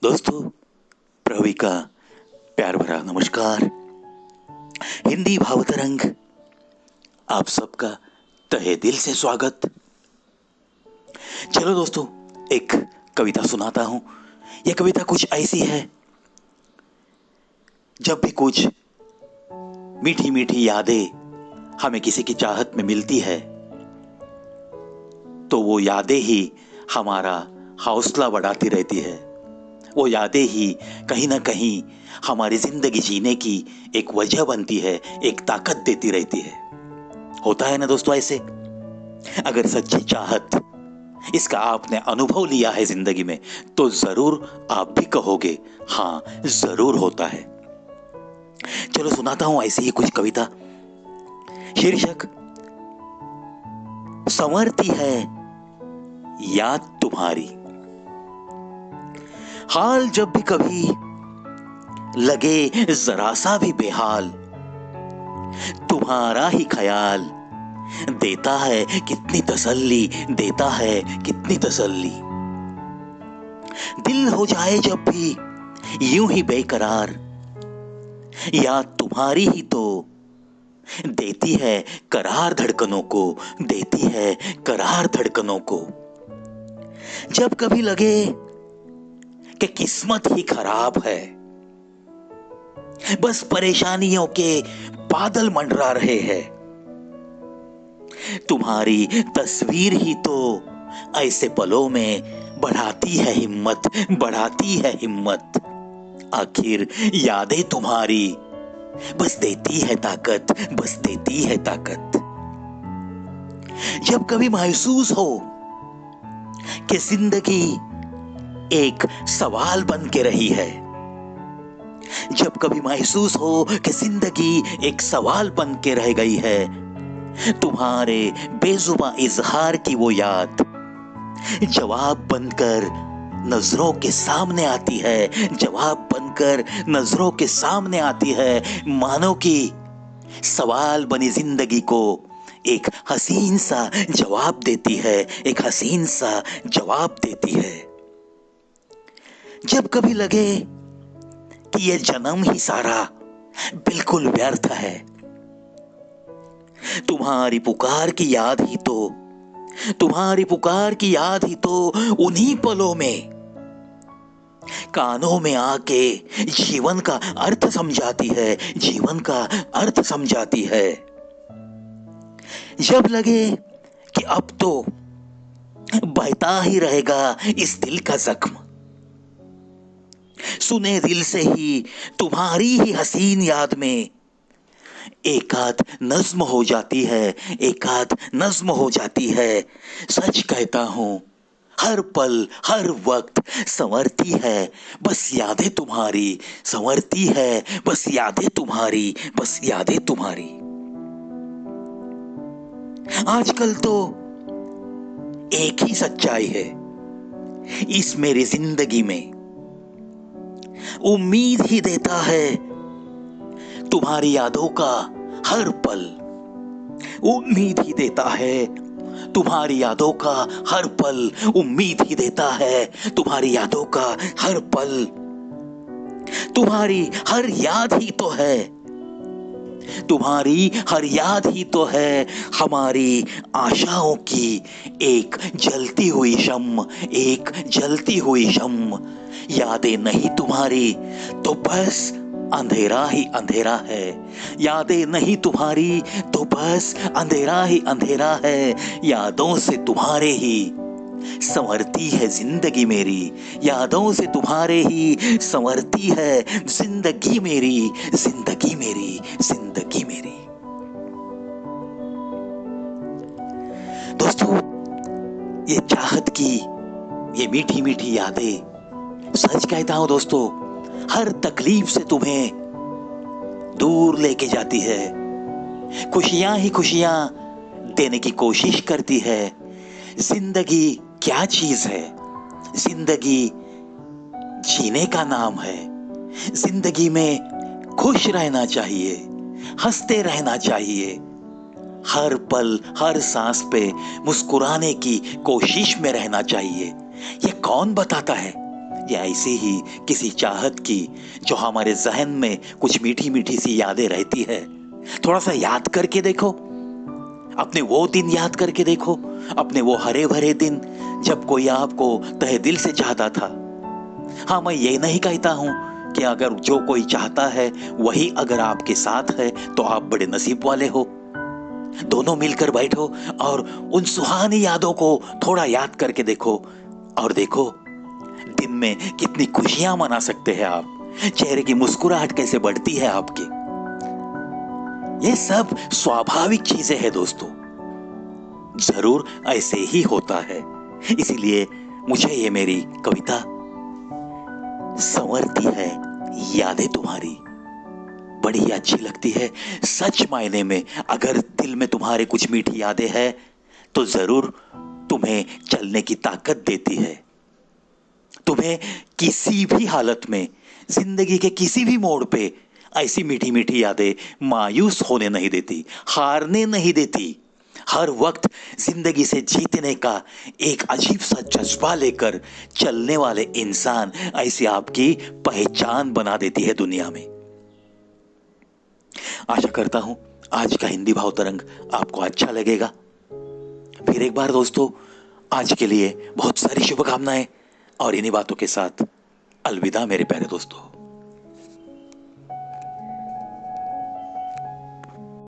दोस्तों, प्रवी का प्यार भरा नमस्कार। हिंदी भावतरंग आप सबका तहे दिल से स्वागत। चलो दोस्तों, एक कविता सुनाता हूं। यह कविता कुछ ऐसी है, जब भी कुछ मीठी मीठी यादें हमें किसी की चाहत में मिलती है तो वो यादें ही हमारा हौसला बढ़ाती रहती है। वो यादें ही कहीं ना कहीं हमारी जिंदगी जीने की एक वजह बनती है, एक ताकत देती रहती है। होता है ना दोस्तों ऐसे? अगर सच्ची चाहत इसका आपने अनुभव लिया है जिंदगी में तो जरूर आप भी कहोगे हाँ, जरूर होता है। चलो सुनाता हूं ऐसी ही कुछ कविता। शीर्षक संवरती है याद तुम्हारी। हाल जब भी कभी लगे जरा सा भी बेहाल, तुम्हारा ही ख्याल देता है कितनी तसल्ली, देता है कितनी तसल्ली। दिल हो जाए जब भी यूं ही बेकरार, याद तुम्हारी ही तो देती है करार धड़कनों को, देती है करार धड़कनों को। जब कभी लगे कि किस्मत ही खराब है, बस परेशानियों के बादल मंडरा रहे हैं, तुम्हारी तस्वीर ही तो ऐसे पलों में बढ़ाती है हिम्मत, बढ़ाती है हिम्मत। आखिर यादें तुम्हारी बस देती है ताकत, बस देती है ताकत। जब कभी महसूस हो कि जिंदगी एक सवाल बन के रही है, जब कभी महसूस हो कि जिंदगी एक सवाल बन के रह गई है, तुम्हारे बेजुबां इजहार की वो याद जवाब बनकर नजरों के सामने आती है, जवाब बनकर नजरों के सामने आती है। मानो कि सवाल बनी जिंदगी को एक हसीन सा जवाब देती है, एक हसीन सा जवाब देती है। जब कभी लगे कि ये जन्म ही सारा बिल्कुल व्यर्थ है, तुम्हारी पुकार की याद ही तो, तुम्हारी पुकार की याद ही तो उन्हीं पलों में कानों में आके जीवन का अर्थ समझाती है, जीवन का अर्थ समझाती है। जब लगे कि अब तो बहता ही रहेगा इस दिल का जख्म, सुने दिल से ही तुम्हारी ही हसीन याद में एकाध नज्म हो जाती है, एकाध नज्म हो जाती है। सच कहता हूं हर पल हर वक्त संवरती है बस यादें तुम्हारी, संवरती है बस यादें तुम्हारी, बस यादें तुम्हारी। आजकल तो एक ही सच्चाई है इस मेरी जिंदगी में, उम्मीद ही देता है तुम्हारी यादों का हर पल, उम्मीद ही देता है तुम्हारी यादों का हर पल, उम्मीद ही देता है तुम्हारी यादों का हर पल। तुम्हारी हर याद ही तो है, तुम्हारी हर याद ही तो है हमारी आशाओं की एक जलती हुई शम्म, एक जलती हुई शम्म। यादें नहीं तुम्हारी तो बस अंधेरा ही अंधेरा है, यादें नहीं तुम्हारी तो बस अंधेरा ही अंधेरा है। यादों से तुम्हारे ही संवरती है जिंदगी मेरी, यादों से तुम्हारे ही संवरती है जिंदगी मेरी, जिंदगी मेरी, जिंदगी मेरी। दोस्तों, ये चाहत की ये मीठी मीठी यादें, सच कहता हूं दोस्तों, हर तकलीफ से तुम्हें दूर लेके जाती है, खुशियां ही खुशियां देने की कोशिश करती है। जिंदगी क्या चीज है? जिंदगी जीने का नाम है। जिंदगी में खुश रहना चाहिए, हंसते रहना चाहिए, हर पल हर सांस पे मुस्कुराने की कोशिश में रहना चाहिए। ये कौन बताता है? या ऐसी ही किसी चाहत की जो हमारे जहन में कुछ मीठी मीठी सी यादें रहती है, थोड़ा सा याद करके देखो। अपने वो दिन याद करके देखो, अपने वो हरे भरे दिन जब कोई आपको तहे दिल से चाहता था। हाँ, मैं ये नहीं कहता हूं कि अगर जो कोई चाहता है वही अगर आपके साथ है तो आप बड़े नसीब वाले हो। दोनों मिलकर बैठो और उन सुहानी यादों को थोड़ा याद करके देखो, और देखो दिन में कितनी खुशियां मना सकते हैं आप। चेहरे की मुस्कुराहट कैसे बढ़ती है आपकी। ये सब स्वाभाविक चीजें हैं दोस्तों, जरूर ऐसे ही होता है। इसीलिए मुझे ये मेरी कविता संवरती है यादें तुम्हारी बड़ी अच्छी लगती है। सच मायने में अगर दिल में तुम्हारे कुछ मीठी यादें हैं तो जरूर तुम्हें चलने की ताकत देती है। तुम्हें किसी भी हालत में, जिंदगी के किसी भी मोड़ पे ऐसी मीठी मीठी यादें मायूस होने नहीं देती, हारने नहीं देती। हर वक्त जिंदगी से जीतने का एक अजीब सा जज्बा लेकर चलने वाले इंसान ऐसी आपकी पहचान बना देती है दुनिया में। आशा करता हूं आज का हिंदी भाव तरंग आपको अच्छा लगेगा। फिर एक बार दोस्तों, आज के लिए बहुत सारी शुभकामनाएं और इन्हीं बातों के साथ अलविदा मेरे प्यारे दोस्तों।